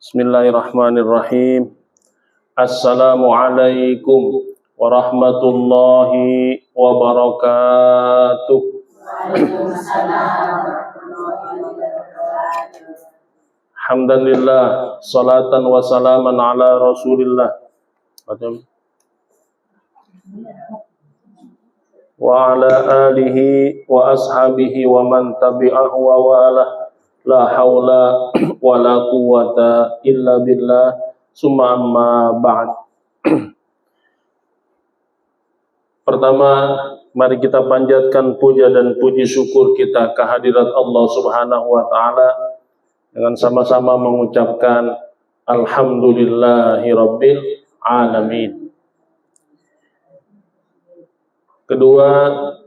Bismillahirrahmanirrahim. Assalamualaikum warahmatullahi wabarakatuh. Alhamdulillah, salatan wa salaman ala Rasulillah wa ala alihi wa ashabihi wa man tabi'ahu wa wala. La haula wa la quwwata illa billah. Summa amma ba'd. Pertama, mari kita panjatkan puja dan puji syukur kita kehadirat Allah Subhanahu wa taala dengan sama-sama mengucapkan alhamdulillahirabbil alamin. Kedua,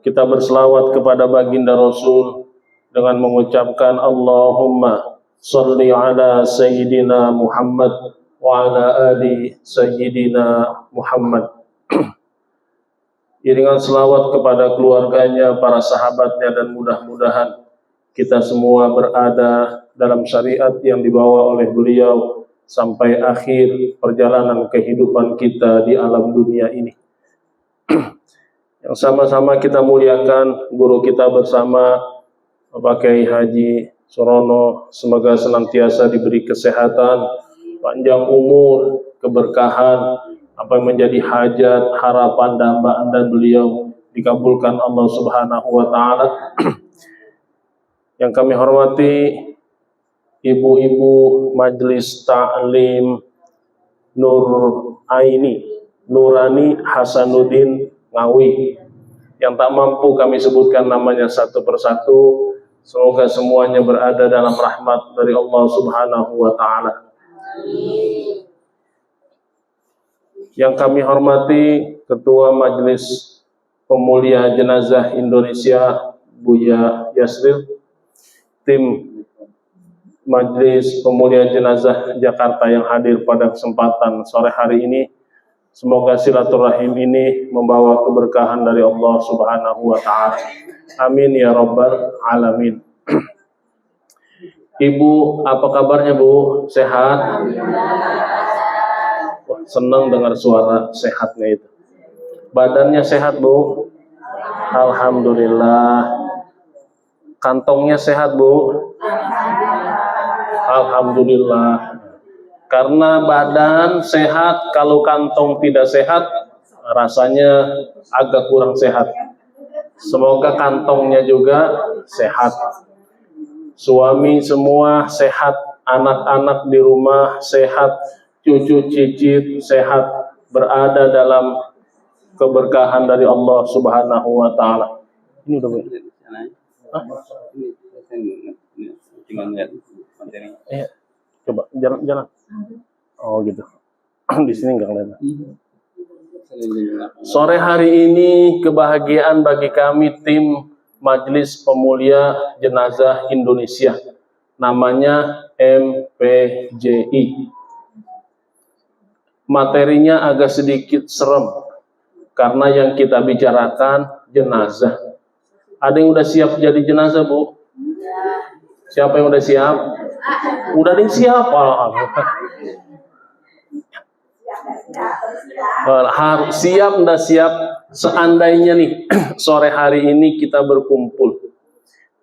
kita berselawat kepada baginda Rasul dengan mengucapkan Allahumma sholli ala sayyidina Muhammad wa ala ali sayyidina Muhammad. Iringan selawat kepada keluarganya, para sahabatnya, dan mudah-mudahan kita semua berada dalam syariat yang dibawa oleh beliau sampai akhir perjalanan kehidupan kita di alam dunia ini. Yang sama-sama kita muliakan guru kita bersama Bapak Kiai Haji Surono, semoga senantiasa diberi kesehatan, panjang umur, keberkahan, apa yang menjadi hajat, harapan, dambaan dan beliau dikabulkan Allah Subhanahu wa taala. Yang kami hormati ibu-ibu Majelis Ta'lim Nur Aini Nurani Hasanuddin Ngawi, yang tak mampu kami sebutkan namanya satu persatu. Semoga semuanya berada dalam rahmat dari Allah Subhanahu wa taala. Yang kami hormati Ketua Majelis Pemulia Jenazah Indonesia Buya Yasril, tim Majelis Pemulia Jenazah Jakarta yang hadir pada kesempatan sore hari ini. Semoga silaturahim ini membawa keberkahan dari Allah Subhanahu wa taala. Amin ya rabbal alamin. Ibu, apa kabarnya Bu? Sehat? Wah, senang dengar suara sehatnya itu. Badannya sehat Bu? Alhamdulillah. Kantongnya sehat Bu? Alhamdulillah. Karena badan sehat, kalau kantong tidak sehat, rasanya agak kurang sehat. Semoga kantongnya juga sehat. Suami semua sehat, anak-anak di rumah sehat, cucu cicit sehat, berada dalam keberkahan dari Allah Subhanahu wa taala. Ini udah Bu. Iya. Coba jalan. Oh gitu. Di sini enggak kelihatan. Sore hari ini kebahagiaan bagi kami tim Majelis Pemulia Jenazah Indonesia. Namanya MPJI. Materinya agak sedikit serem karena yang kita bicarakan jenazah. Ada yang udah siap jadi jenazah, Bu? Siapa yang udah siap? Udah ada yang siap? Harus siap, enggak siap. Seandainya nih sore hari ini kita berkumpul,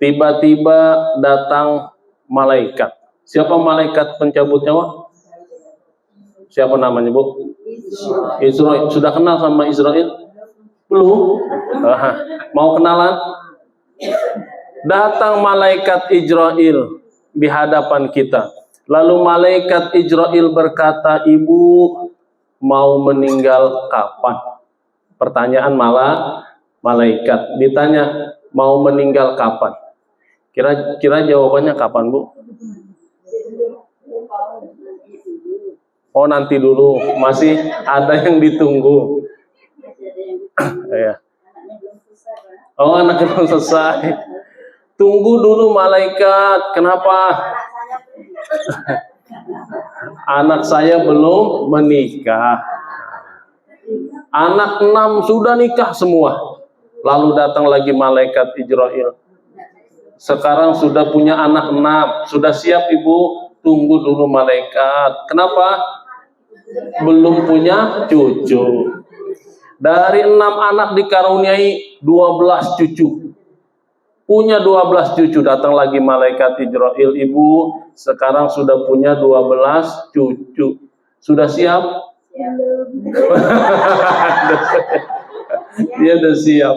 tiba-tiba datang malaikat. Siapa malaikat pencabut nyawa? Siapa namanya Bu? Israil. Sudah kenal sama Israil? Belum? Mau kenalan? Datang malaikat Israil di hadapan kita. Lalu malaikat Israil berkata, "Ibu mau meninggal kapan?" Pertanyaan malaikat. Ditanya, "Mau meninggal kapan?" Kira-kira jawabannya kapan, Bu? Oh, nanti dulu. Masih ada yang ditunggu. Ya. Oh, anaknya belum selesai. Tunggu dulu malaikat. Kenapa? Anak saya belum menikah. Anak 6 sudah nikah semua. Lalu datang lagi malaikat Israil. Sekarang sudah punya anak 6. Sudah siap Ibu? tunggu dulu malaikat. Kenapa? Belum punya cucu. Dari 6 anak dikaruniai 12 cucu. Punya 12 cucu, datang lagi malaikat Israil, ibu sekarang sudah punya 12 cucu. Sudah siap? Dia udah siap.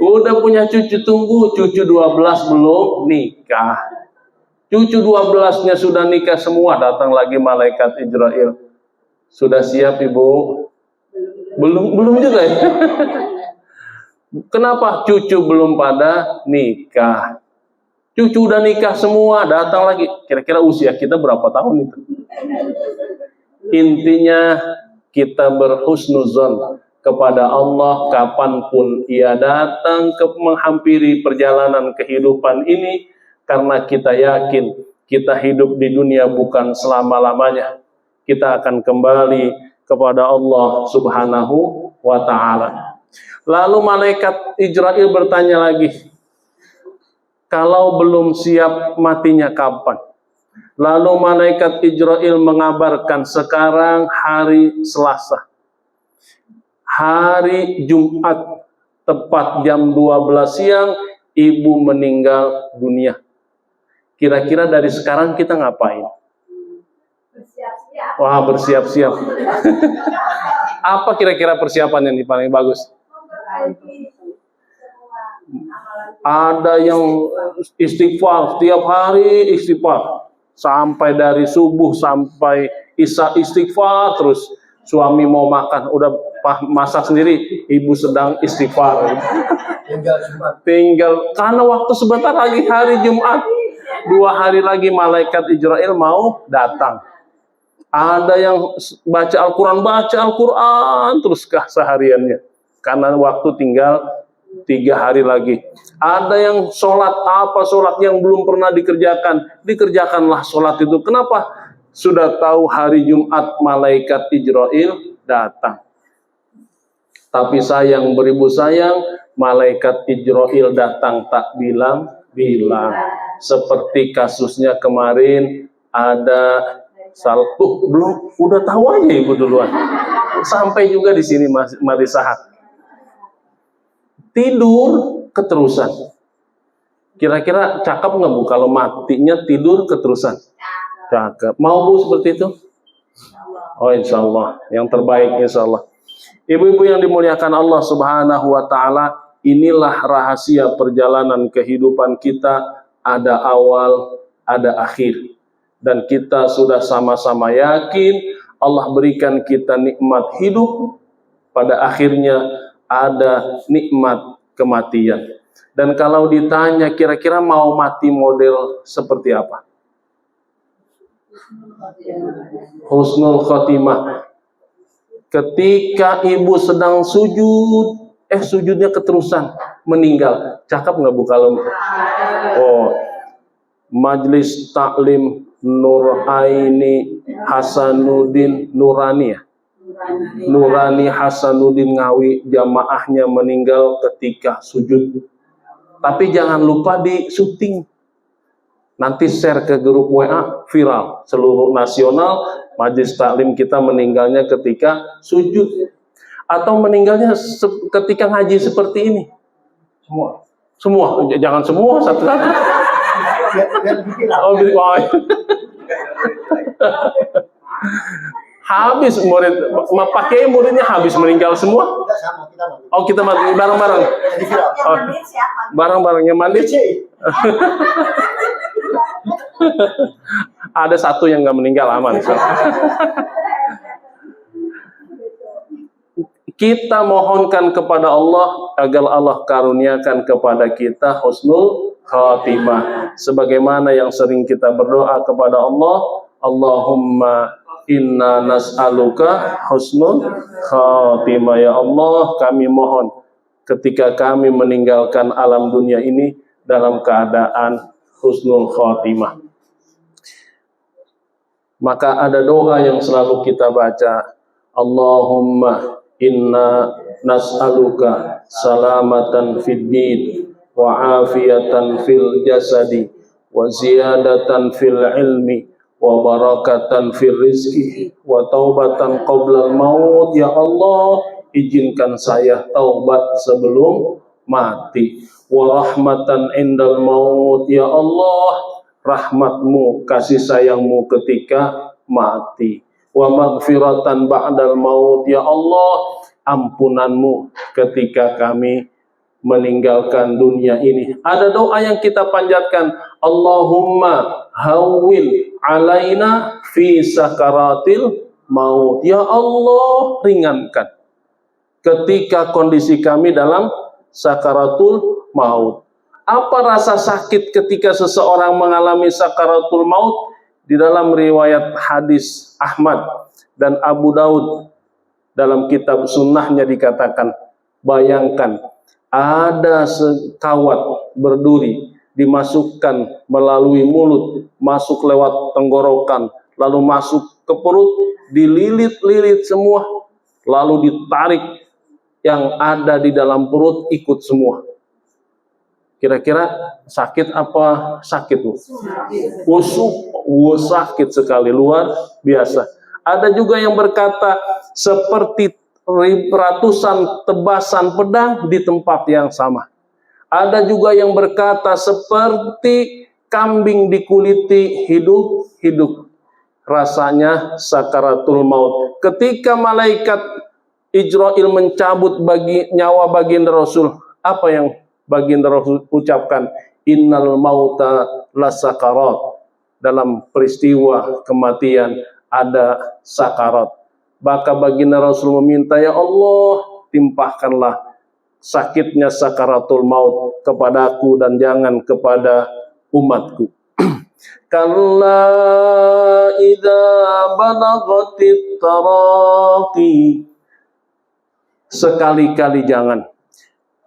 Udah punya cucu, tunggu cucu 12 belum nikah. Cucu 12-nya sudah nikah semua, datang lagi malaikat Israil. Sudah siap ibu? Belum juga ya. Kenapa? Cucu belum pada nikah. Cucu udah nikah semua, datang lagi. Kira-kira usia kita berapa tahun itu? Intinya kita berhusnuzon kepada Allah kapanpun ia datang menghampiri perjalanan kehidupan ini, karena kita yakin kita hidup di dunia bukan selama-lamanya. Kita akan kembali kepada Allah Subhanahu wa ta'ala. Lalu malaikat Israil bertanya lagi, kalau belum siap matinya kapan? Lalu malaikat Israil mengabarkan, sekarang hari Selasa, hari Jumat, tepat jam 12 siang, ibu meninggal dunia. Kira-kira dari sekarang kita ngapain? Wah, bersiap-siap. Apa kira-kira persiapan yang paling bagus? Ada yang istighfar, setiap hari istighfar. Sampai dari subuh sampai isya istighfar terus. Suami mau makan, udah masak sendiri, ibu sedang istighfar. Tinggal, karena waktu sebentar lagi hari Jumat. 2 hari lagi malaikat Israil mau datang. Ada yang baca Al-Quran terus sehariannya. Karena waktu tinggal 3 hari lagi. Ada yang sholat yang belum pernah dikerjakanlah sholat itu. Kenapa? Sudah tahu hari Jumat malaikat Israil datang. Tapi sayang beribu sayang, malaikat Israil datang tak bilang-bilang. Seperti kasusnya kemarin ada belum, udah tahu aja ibu duluan. Sampai juga di sini mari sahat. Tidur keterusan. Kira-kira cakep nggak bu kalau matinya tidur keterusan? Cakep. Mau bu seperti itu? Oh insya Allah. Yang terbaik insya Allah. Ibu-ibu yang dimuliakan Allah Subhanahu wa ta'ala, inilah rahasia perjalanan kehidupan kita. Ada awal, ada akhir. Dan kita sudah sama-sama yakin Allah berikan kita nikmat hidup, pada akhirnya ada nikmat kematian. Dan kalau ditanya kira-kira mau mati model seperti apa? Husnul khotimah. Ketika ibu sedang sujud, sujudnya keterusan, meninggal. Cakep nggak bu kalau? Oh, Majelis Taklim Nuraini Hasanuddin Nurani ya? Nurani Hasanuddin Ngawi, jamaahnya meninggal ketika sujud. Tapi jangan lupa di syuting. Nanti share ke grup WA, viral seluruh nasional. Majelis taklim kita meninggalnya ketika sujud, atau meninggalnya ketika ngaji seperti ini. Semua, jangan semua satu-satu. Habis muridnya habis meninggal semua. Oh kita mati bareng-bareng. Oh, bareng-barengnya mandi. Ada satu yang nggak meninggal, aman. Kita mohonkan kepada Allah agar Allah karuniakan kepada kita husnul khatimah. Sebagaimana yang sering kita berdoa kepada Allah, Allahumma inna nas'aluka husnul khatimah. Ya Allah, kami mohon ketika kami meninggalkan alam dunia ini dalam keadaan husnul khatimah. Maka ada doa yang selalu kita baca, Allahumma inna nas'aluka salamatan fid din wa afiyatan fil jasadi wa ziyadatan fil ilmi wa barakatan fil rizki wa taubatan qabla maut. Ya Allah, izinkan saya taubat sebelum mati. Wa rahmatan indal maut. Ya Allah, rahmatmu, kasih sayangmu ketika mati. Wa maghfiratan ba'dal maut. Ya Allah, ampunanmu ketika kami meninggalkan dunia ini. Ada doa yang kita panjatkan, Allahumma hawwil alaina fi sakaratil maut. Ya Allah, ringankan ketika kondisi kami dalam sakaratul maut. Apa rasa sakit ketika seseorang mengalami sakaratul maut? Di dalam riwayat hadis Ahmad dan Abu Daud dalam kitab sunnahnya dikatakan, bayangkan ada sekawat berduri dimasukkan melalui mulut, masuk lewat tenggorokan, lalu masuk ke perut, dililit-lilit semua, lalu ditarik, yang ada di dalam perut ikut semua. Kira-kira sakit apa sakit, Bu? Sakit sekali, luar biasa. Ada juga yang berkata seperti ratusan tebasan pedang di tempat yang sama. Ada juga yang berkata seperti kambing dikuliti hidup-hidup. Rasanya sakaratul maut. Ketika malaikat Ijrail mencabut nyawa baginda Rasul, apa yang baginda Rasul ucapkan? Innal mauta lasakarat. Dalam peristiwa kematian ada sakarat. Maka baginda Rasul meminta, ya Allah, timpahkanlah sakitnya sakaratul maut kepadaku dan jangan kepada umatku. Kalla idza balagatit taraqi. Sekali-kali jangan.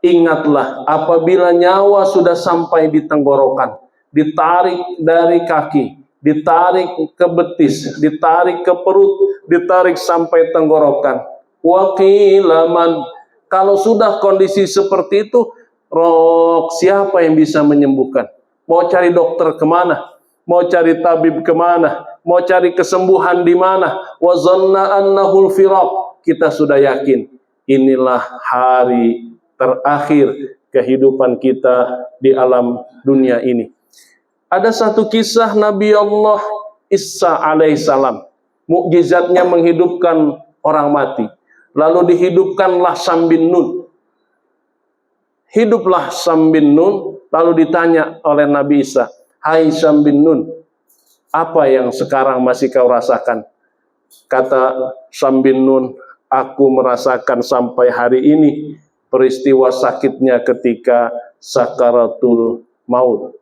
Ingatlah apabila nyawa sudah sampai di tenggorokan, ditarik dari kaki, ditarik ke betis, ditarik ke perut, ditarik sampai tenggorokan. Wakilaman, kalau sudah kondisi seperti itu, siapa yang bisa menyembuhkan? Mau cari dokter kemana? Mau cari tabib kemana? Mau cari kesembuhan di mana? Wa zanna annahul firaq. Kita sudah yakin inilah hari terakhir kehidupan kita di alam dunia ini. Ada satu kisah Nabi Allah Isa alaihissalam, mukjizatnya menghidupkan orang mati. Lalu dihidupkanlah Sam bin Nun. Hiduplah Sam bin Nun, lalu ditanya oleh Nabi Isa, hai Sam bin Nun, apa yang sekarang masih kau rasakan? Kata Sam bin Nun, aku merasakan sampai hari ini peristiwa sakitnya ketika sakaratul maut.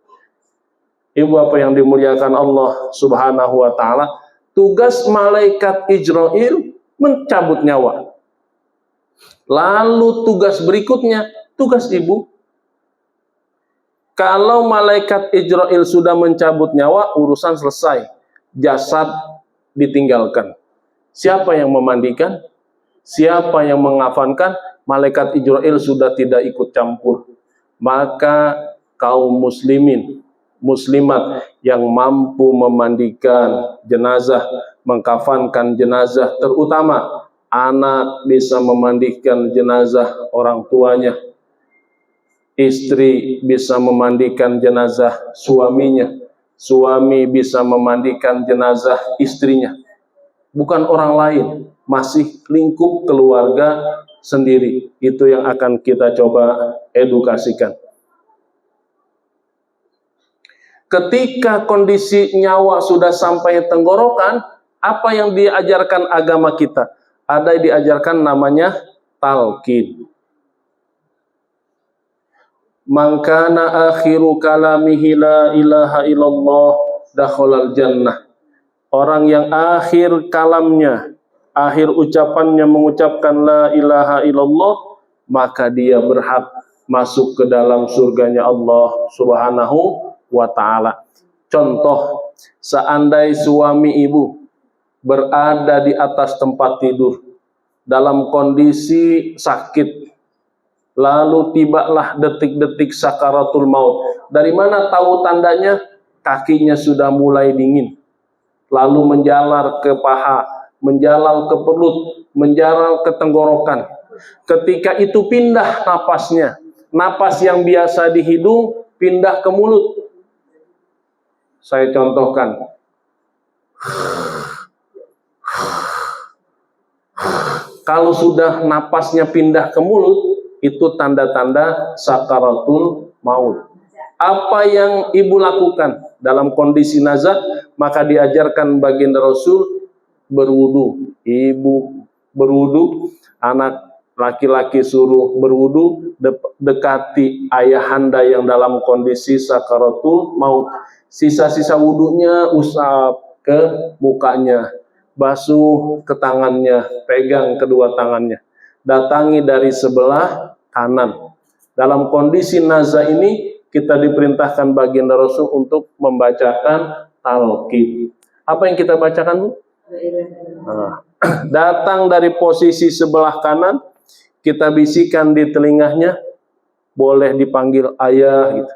Ibu apa yang dimuliakan Allah subhanahu wa ta'ala, tugas malaikat Ijrail mencabut nyawa. Lalu tugas berikutnya, tugas ibu. Kalau malaikat Ijrail sudah mencabut nyawa, urusan selesai. Jasad ditinggalkan. Siapa yang memandikan? Siapa yang mengafankan? Malaikat Ijrail sudah tidak ikut campur. Maka kaum muslimin, muslimat yang mampu memandikan jenazah, mengkafankan jenazah, terutama anak bisa memandikan jenazah orang tuanya, istri bisa memandikan jenazah suaminya, suami bisa memandikan jenazah istrinya, bukan orang lain, masih lingkup keluarga sendiri. Itu yang akan kita coba edukasikan. Ketika kondisi nyawa sudah sampai tenggorokan, apa yang diajarkan agama kita? Ada yang diajarkan namanya talqin. Man kana akhiru kalamihi la ilaha illallah dakhalal jannah. Orang yang akhir kalamnya, akhir ucapannya mengucapkan la ilaha illallah, maka dia berhak masuk ke dalam surganya Allah subhanahu wa ta'ala. Contoh, seandainya suami ibu berada di atas tempat tidur dalam kondisi sakit, lalu tibalah detik-detik sakaratul maut. Dari mana tahu tandanya? kakinya sudah mulai dingin, lalu menjalar ke paha, menjalar ke perut, menjalar ke tenggorokan. Ketika itu pindah napasnya, napas yang biasa di hidung pindah ke mulut. Saya contohkan. Kalau sudah napasnya pindah ke mulut, itu tanda-tanda sakaratul maut. Apa yang ibu lakukan dalam kondisi nazar? Maka diajarkan baginda Rasul berwudu. Ibu berwudu, anak laki-laki suruh berwudu, dekati ayahanda yang dalam kondisi sakaratul maut. Sisa-sisa wudunya usap ke mukanya, basuh ke tangannya, pegang kedua tangannya. Datangi dari sebelah kanan. Dalam kondisi nazar ini kita diperintahkan baginda Rasul untuk membacakan talqin. Apa yang kita bacakan, Bu? Nah, datang dari posisi sebelah kanan, kita bisikan di telinganya, boleh dipanggil ayah gitu.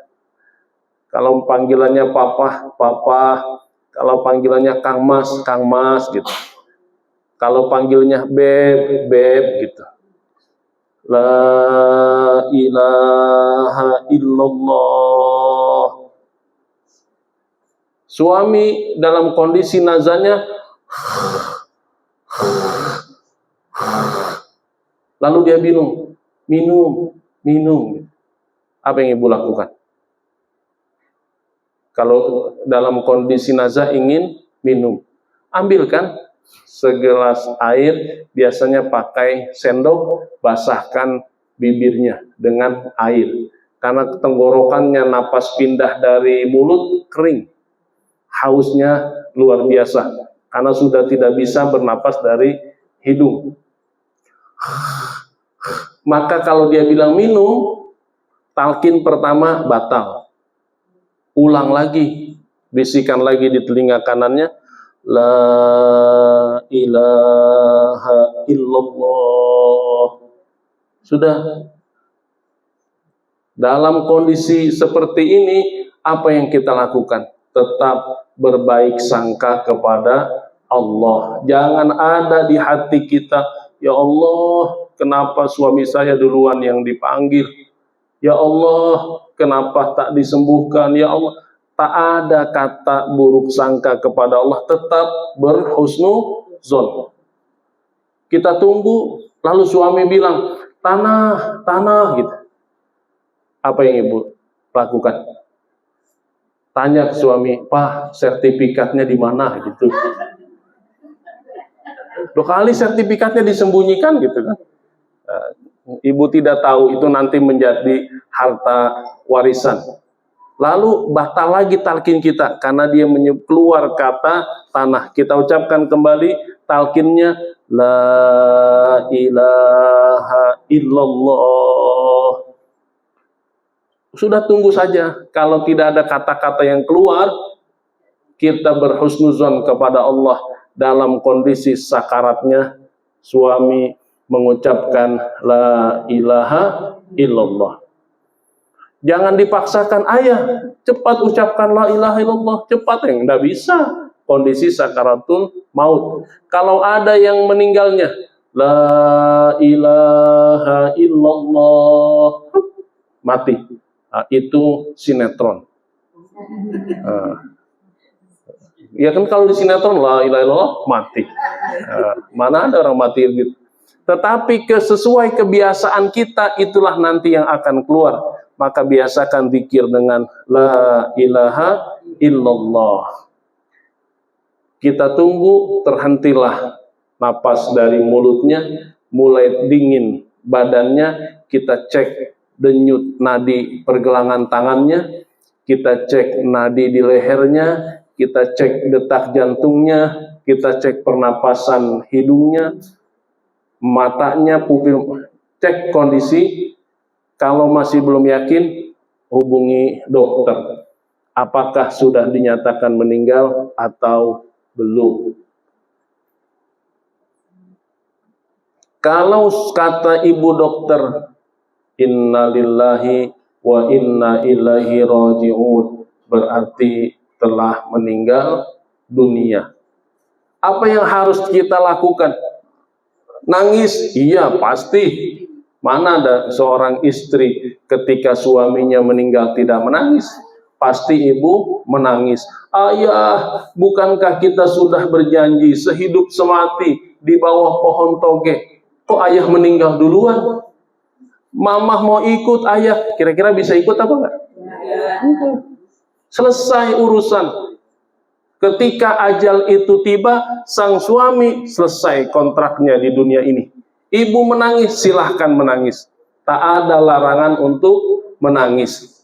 Kalau panggilannya papa, papa. Kalau panggilannya Kang Mas gitu. Kalau panggilnya beb, beb gitu. La ilaha illallah. Suami dalam kondisi nazarnya, lalu dia minum. Apa yang ibu lakukan? Kalau dalam kondisi nazar ingin minum, ambilkan segelas air, biasanya pakai sendok, basahkan bibirnya dengan air. Karena tenggorokannya napas pindah dari mulut kering, hausnya luar biasa, karena sudah tidak bisa bernapas dari hidung. Maka kalau dia bilang minum, talqin pertama batal. Ulang lagi, bisikan lagi di telinga kanannya, la ilaha illallah. Sudah. Dalam kondisi seperti ini, apa yang kita lakukan? Tetap berbaik sangka kepada Allah. Jangan ada di hati kita, ya Allah, kenapa suami saya duluan yang dipanggil? Ya Allah, kenapa tak disembuhkan? Ya Allah, tak ada kata buruk sangka kepada Allah, tetap berhusnuzon. Kita tunggu, lalu suami bilang, tanah gitu. Apa yang ibu lakukan? Tanya ke suami, Pak, sertifikatnya di mana gitu. 2 kali sertifikatnya disembunyikan gitu kan. Ibu tidak tahu itu nanti menjadi harta warisan. Lalu batal lagi talqin kita karena dia keluar kata tanah. Kita ucapkan kembali talqinnya, la ilaha illallah. Sudah tunggu saja. Kalau tidak ada kata-kata yang keluar, kita berhusnuzon kepada Allah. Dalam kondisi sakaratnya, suami mengucapkan la ilaha illallah. Jangan dipaksakan, ayah cepat ucapkan la ilaha illallah, cepat, yang tidak bisa. Kondisi sakaratul maut. Kalau ada yang meninggalnya, la ilaha illallah, mati. Nah, itu sinetron. Ya kan kalau di sinetron la ilaha illallah mati. Mana ada orang mati gitu. Tetapi sesuai kebiasaan kita, itulah nanti yang akan keluar. Maka biasakan zikir dengan la ilaha illallah. Kita tunggu, terhentilah napas dari mulutnya, mulai dingin badannya, kita cek denyut nadi pergelangan tangannya, kita cek nadi di lehernya, kita cek detak jantungnya, kita cek pernapasan hidungnya, matanya, pupil, cek kondisi. Kalau masih belum yakin, hubungi dokter. Apakah sudah dinyatakan meninggal atau belum? Kalau kata ibu dokter, innalillahi wa inna ilaihi raji'un, berarti telah meninggal dunia. Apa yang harus kita lakukan? Nangis? Iya, pasti. Mana ada seorang istri ketika suaminya meninggal tidak menangis? Pasti ibu menangis. Ayah, bukankah kita sudah berjanji sehidup semati di bawah pohon toge? Kok ayah meninggal duluan? Mamah mau ikut ayah, kira-kira bisa ikut apa enggak? Selesai urusan. Ketika ajal itu tiba, sang suami selesai kontraknya di dunia ini. Ibu menangis, silahkan menangis. Tak ada larangan untuk menangis.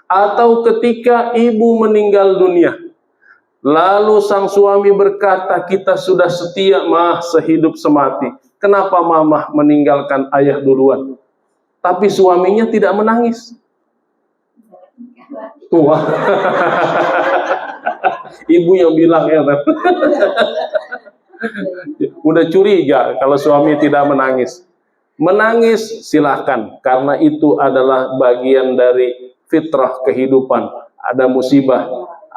Atau ketika ibu meninggal dunia, lalu sang suami berkata, kita sudah setia mah sehidup semati. Kenapa mamah meninggalkan ayah duluan? Tapi suaminya tidak menangis. Wah. Ibu yang bilang ya. Udah curiga kalau suami tidak menangis. Menangis silahkan, karena itu adalah bagian dari fitrah kehidupan. Ada musibah,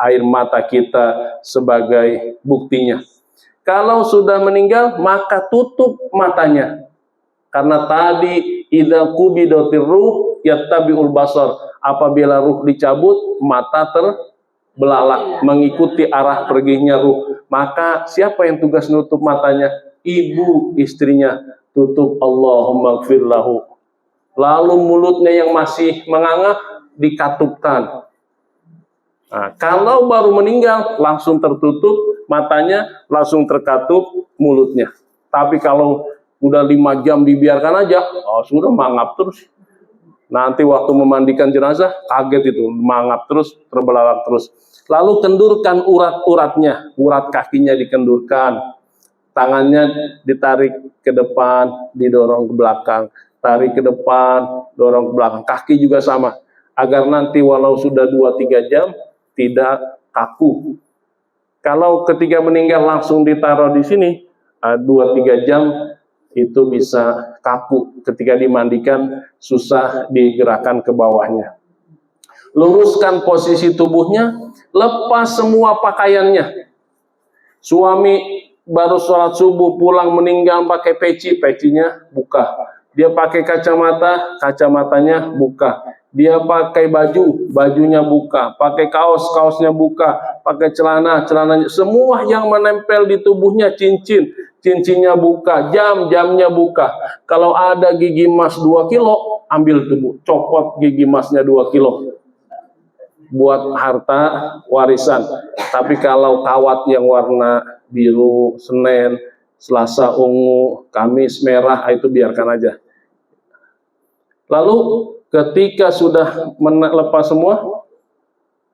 air mata kita sebagai buktinya. Kalau sudah meninggal, maka tutup matanya. Karena tadi idza qubidatir ruh yattabi'ul basar. Apabila ruh dicabut, mata terbelalak mengikuti arah perginya ruh. Maka siapa yang tugas nutup matanya? Ibu istrinya tutup, Allahumma gfir lahu. Lalu mulutnya yang masih menganga dikatupkan. Nah, kalau baru meninggal langsung tertutup matanya, langsung terkatup mulutnya. Tapi kalau udah 5 jam dibiarkan aja, sudah mangap terus. Nanti waktu memandikan jenazah kaget itu, mangap terus, terbelalak terus. Lalu kendurkan urat-uratnya, urat kakinya dikendurkan, tangannya ditarik ke depan, didorong ke belakang, tarik ke depan, dorong ke belakang, kaki juga sama, agar nanti walau sudah 2-3 jam tidak kaku. Kalau ketika meninggal langsung ditaruh di sini, 2-3 jam itu bisa kaku, ketika dimandikan susah digerakkan ke bawahnya. Luruskan posisi tubuhnya, lepas semua pakaiannya. Suami baru sholat subuh pulang meninggal pakai peci, pecinya buka. Dia pakai kacamata, kacamatanya buka. Dia pakai baju, bajunya buka. Pakai kaos, kaosnya buka. Pakai celana, celananya. Semua yang menempel di tubuhnya, cincin, cincinnya buka. Jam, jamnya buka. Kalau ada gigi emas 2 kilo, ambil tubuh, copot gigi emasnya 2 kilo. Buat harta warisan. Tapi kalau kawat yang warna biru, Senin, Selasa ungu, Kamis merah, itu biarkan aja. Lalu ketika sudah melepas semua,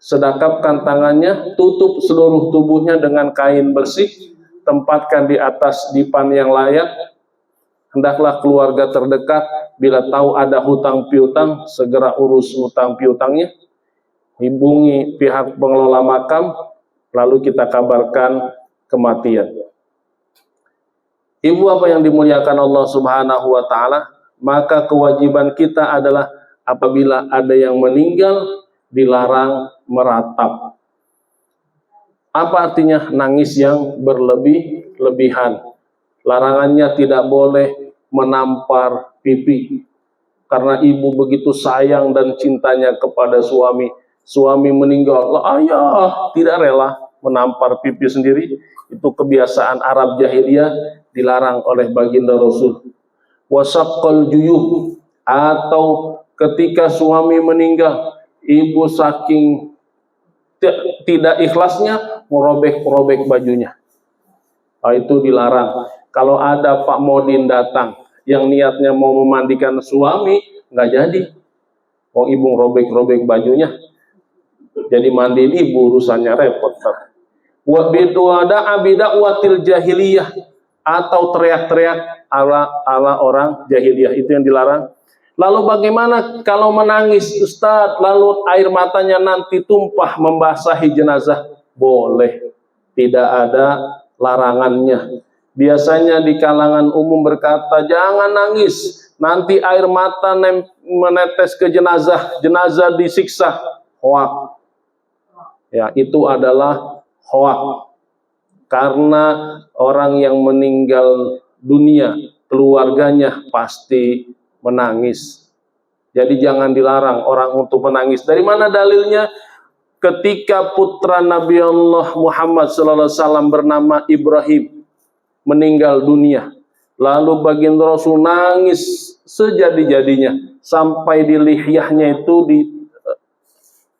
sedekapkan tangannya, tutup seluruh tubuhnya dengan kain bersih, tempatkan di atas dipan yang layak. Hendaklah keluarga terdekat bila tahu ada hutang piutang, segera urus hutang piutangnya. Hubungi pihak pengelola makam, lalu kita kabarkan kematian. Ibu apa yang dimuliakan Allah Subhanahu wa Ta'ala, maka kewajiban kita adalah apabila ada yang meninggal dilarang meratap. Apa artinya nangis yang berlebih-lebihan? Larangannya tidak boleh menampar pipi, karena ibu begitu sayang dan cintanya kepada suami. Suami meninggal, ayah tidak rela menampar pipi sendiri. Itu kebiasaan Arab jahiliyah, dilarang oleh baginda Rasul. Wasaqqal juyub, atau ketika suami meninggal, ibu saking tidak ikhlasnya merobek-robek bajunya. Itu dilarang. Kalau ada Pak Modin datang yang niatnya mau memandikan suami, nggak jadi. Ibu robek-robek bajunya, jadi mandiin ibu urusannya repot. Wa biduada abida'watil jahiliyah, atau teriak-teriak ala orang jahiliyah, itu yang dilarang. Lalu bagaimana kalau menangis Ustadz, lalu air matanya nanti tumpah membasahi jenazah? Boleh, tidak ada larangannya. Biasanya di kalangan umum berkata, jangan nangis, nanti air mata menetes ke jenazah, jenazah disiksa. Hoak. Ya, itu adalah hoak. Karena orang yang meninggal dunia, keluarganya pasti menangis. Jadi jangan dilarang orang untuk menangis. Dari mana dalilnya? Ketika putra Nabi Allah Muhammad SAW bernama Ibrahim meninggal dunia, lalu baginda Rasul nangis sejadi-jadinya sampai di lihyahnya itu, di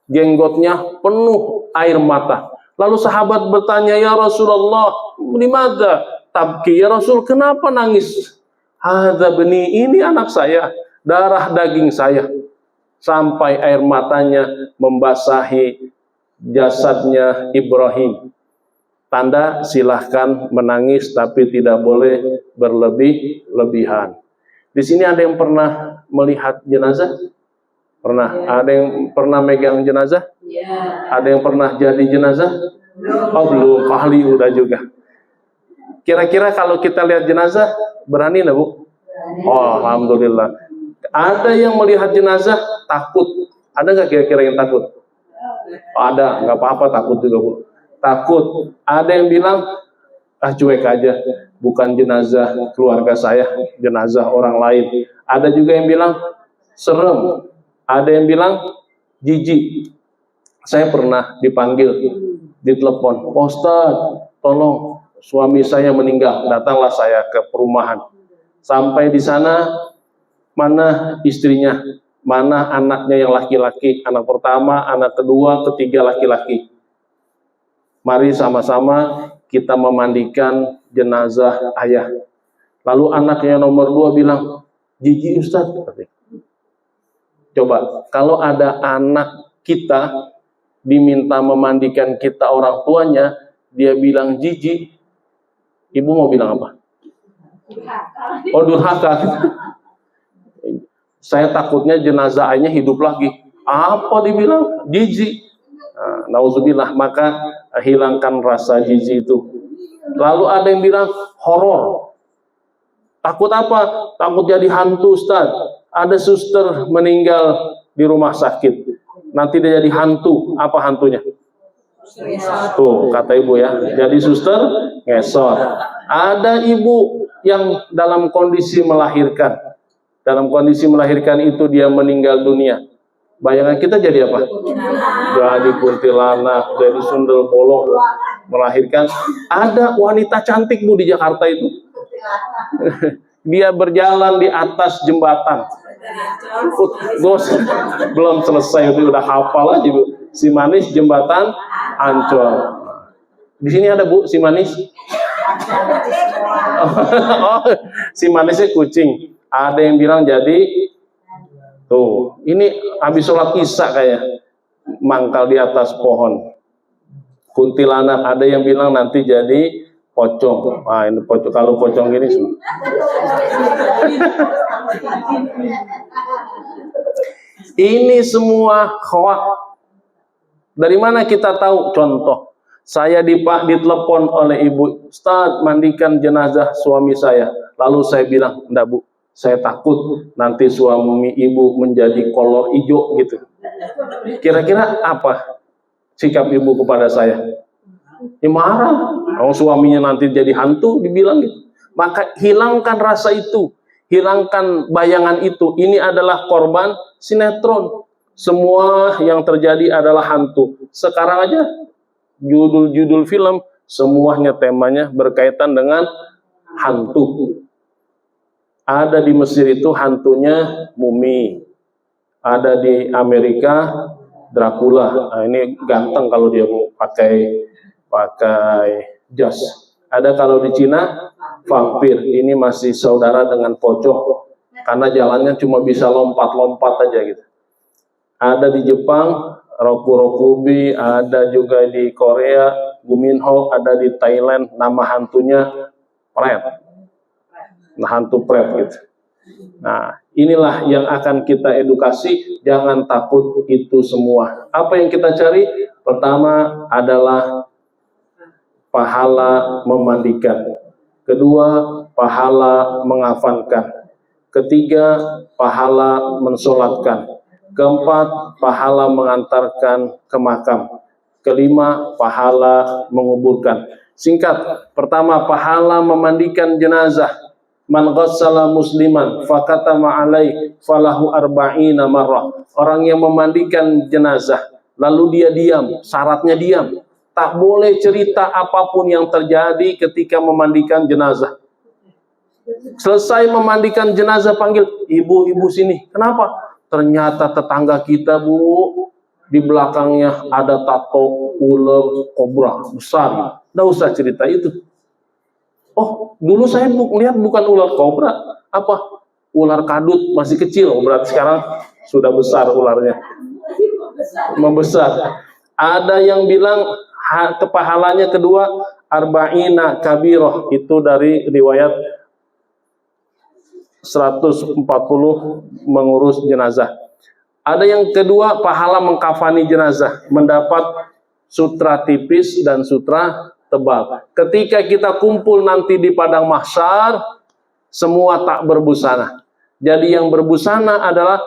jenggotnya penuh air mata. Lalu sahabat bertanya, ya Rasulullah, dimana tabki? Ya Rasul, kenapa nangis? Hadza bani, ini anak saya, darah daging saya. Sampai air matanya membasahi jasadnya Ibrahim. Tanda silahkan menangis, tapi tidak boleh berlebih-lebihan. Di sini ada yang pernah melihat jenazah? Pernah? Ya. Ada yang pernah megang jenazah? Ya. Ada yang pernah jadi jenazah? Belum. Oh belum, ahli udah juga. Kira-kira kalau kita lihat jenazah, berani nggak Bu? Berani. Oh, alhamdulillah. Ada yang melihat jenazah takut. Ada nggak kira-kira yang takut? Oh, ada, nggak apa-apa takut juga Bu. Takut. Ada yang bilang, cuek aja, bukan jenazah keluarga saya, jenazah orang lain. Ada juga yang bilang serem. Ada yang bilang jijik. Saya pernah dipanggil, ditelepon, Pak Ustadz, tolong suami saya meninggal. Datanglah saya ke perumahan. Sampai di sana, mana istrinya, mana anaknya yang laki-laki, anak pertama, anak kedua, ketiga laki-laki. Mari sama-sama kita memandikan jenazah ayah. Lalu anaknya nomor 2 bilang, jijik Ustadz. Coba, kalau ada anak kita diminta memandikan kita orang tuanya, dia bilang jijik, ibu mau bilang apa? Oh, durhaka. Saya takutnya jenazah ayahnya hidup lagi. Apa dibilang? Jijik. Nauzubillah, maka hilangkan rasa jijik itu. Lalu ada yang bilang horor. Takut apa? Takut jadi hantu Ustaz. Ada suster meninggal di rumah sakit. Nanti dia jadi hantu. Apa hantunya? Tuh, kata ibu ya. Jadi suster ngesot. Ada ibu yang dalam kondisi melahirkan. Dalam kondisi melahirkan itu dia meninggal dunia. Bayangan kita jadi apa? Jadi kuntilanak, jadi sundel bolong, melahirkan. Ada wanita cantik Bu di Jakarta itu. Dia berjalan di atas jembatan. Belum selesai itu udah hafal aja Bu. Si manis jembatan Ancol. Di sini ada Bu si manis. Oh, si manisnya kucing. Ada yang bilang jadi tuh, ini habis sholat isya kayak mangkal di atas pohon. Kuntilanak, ada yang bilang nanti jadi pocong. Ah, ini pocong, kalau pocong gini semua. Ini semua hoak. Dari mana kita tahu? Contoh, saya ditelepon oleh ibu, Ustaz, mandikan jenazah suami saya. Lalu saya bilang, enggak Bu, saya takut nanti suami ibu menjadi kolor hijau gitu. Kira-kira apa sikap ibu kepada saya? Ya marah. Kalau suaminya nanti jadi hantu, dibilang gitu. Maka hilangkan rasa itu, hilangkan bayangan itu. Ini adalah korban sinetron. Semua yang terjadi adalah hantu. Sekarang aja judul-judul film semuanya temanya berkaitan dengan hantu. Ada di Mesir itu hantunya mumi. Ada di Amerika Dracula. Nah, ini ganteng kalau dia mau pakai jas. Ada kalau di Cina vampir. Ini masih saudara dengan pocong karena jalannya cuma bisa lompat-lompat aja gitu. Ada di Jepang Roku-Rokubi, ada juga di Korea Guminho, ada di Thailand nama hantunya Pret. Nah, hantu Pret gitu. Nah, inilah yang akan kita edukasi, jangan takut itu semua. Apa yang kita cari? Pertama adalah pahala memandikan. Kedua, pahala mengafankan. Ketiga, pahala mensolatkan. Keempat, pahala mengantarkan ke makam. kelima pahala menguburkan. Singkat, pertama pahala memandikan jenazah. Man ghassala musliman fakatama alai falahu arba'ina marrah. Orang yang memandikan jenazah lalu dia diam, syaratnya diam. Tak boleh cerita apapun yang terjadi ketika memandikan jenazah. Selesai memandikan jenazah, panggil, ibu-ibu sini. Kenapa? Ternyata tetangga kita, Bu, di belakangnya ada tato ular kobra besar. Nggak usah cerita itu. Oh, dulu saya lihat bukan ular kobra, apa? Ular kadut, masih kecil. Berarti sekarang sudah besar ularnya. Membesar. Ada yang bilang kepahalanya kedua arba'ina kabiroh, itu dari riwayat 140 mengurus jenazah. Ada yang kedua pahala mengkafani jenazah, mendapat sutra tipis dan sutra tebal. Ketika kita kumpul nanti di padang mahsyar, semua tak berbusana. Jadi yang berbusana adalah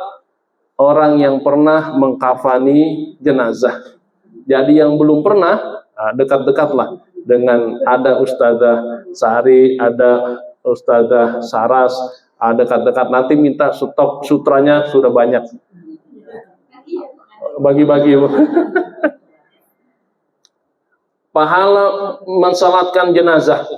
orang yang pernah mengkafani jenazah. Jadi yang belum pernah, dekat-dekatlah dengan ada Ustazah Sari, ada Ustazah Saras, dekat-dekat, nanti minta stok sutranya sudah banyak. Bagi-bagi. Pahala mensolatkan jenazah.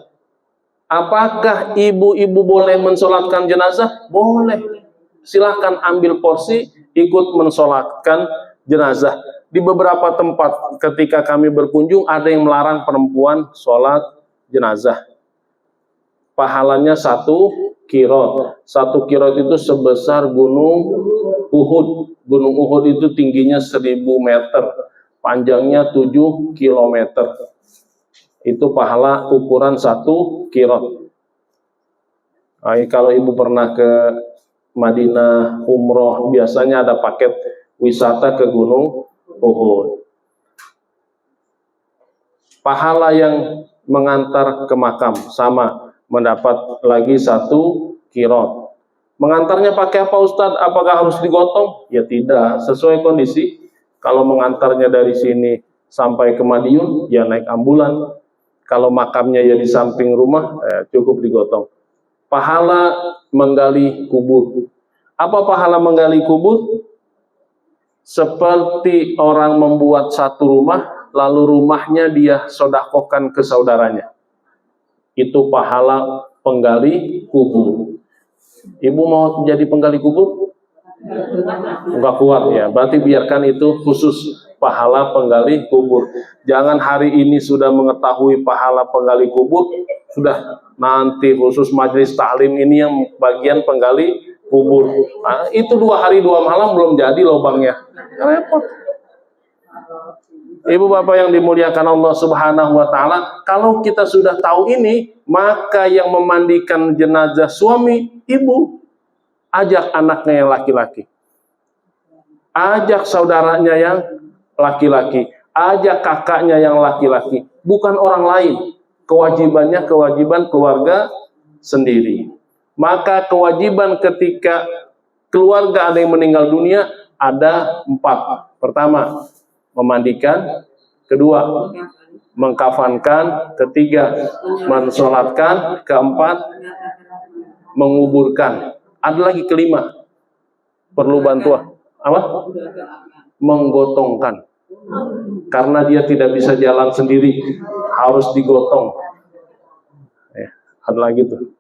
Apakah ibu-ibu boleh mensolatkan jenazah? Boleh. Silahkan ambil porsi, ikut mensolatkan jenazah. Di beberapa tempat ketika kami berkunjung, ada yang melarang perempuan sholat jenazah. Pahalanya 1 kirot. 1 kirot itu sebesar gunung Uhud. Gunung Uhud itu tingginya 1000 meter. Panjangnya 7 kilometer. Itu pahala ukuran 1 kirot. Nah, kalau ibu pernah ke Madinah umroh, biasanya ada paket wisata ke Gunung Uhud. Pahala yang mengantar ke makam sama, mendapat lagi 1 kirot. Mengantarnya pakai apa, Ustadz? Apakah harus digotong? Ya tidak, sesuai kondisi. Kalau mengantarnya dari sini sampai ke Madiun, ya naik ambulan. Kalau makamnya ya di samping rumah, cukup digotong. Pahala menggali kubur. Apa pahala menggali kubur? Seperti orang membuat satu rumah, lalu rumahnya dia sodakohkan ke saudaranya. Itu pahala penggali kubur. Ibu mau jadi penggali kubur? Enggak kuat ya, berarti biarkan itu khusus pahala penggali kubur. Jangan hari ini sudah mengetahui pahala penggali kubur, sudah nanti khusus majelis taklim ini yang bagian penggali kubur. Nah, itu 2 hari 2 malam belum jadi lubangnya. Repot. Ibu bapak yang dimuliakan Allah Subhanahu wa taala, kalau kita sudah tahu ini, maka yang memandikan jenazah suami ibu, ajak anaknya yang laki-laki, ajak saudaranya yang laki-laki, ajak kakaknya yang laki-laki, bukan orang lain. Kewajibannya kewajiban keluarga sendiri. Maka kewajiban ketika keluarga ada yang meninggal dunia ada 4. Pertama, memandikan. Kedua, mengkafankan. Ketiga, mensolatkan. Keempat, menguburkan. Ada lagi kelima, perlu bantuan. Apa? Menggotongkan. Karena dia tidak bisa jalan sendiri, harus digotong. Ada lagi tuh.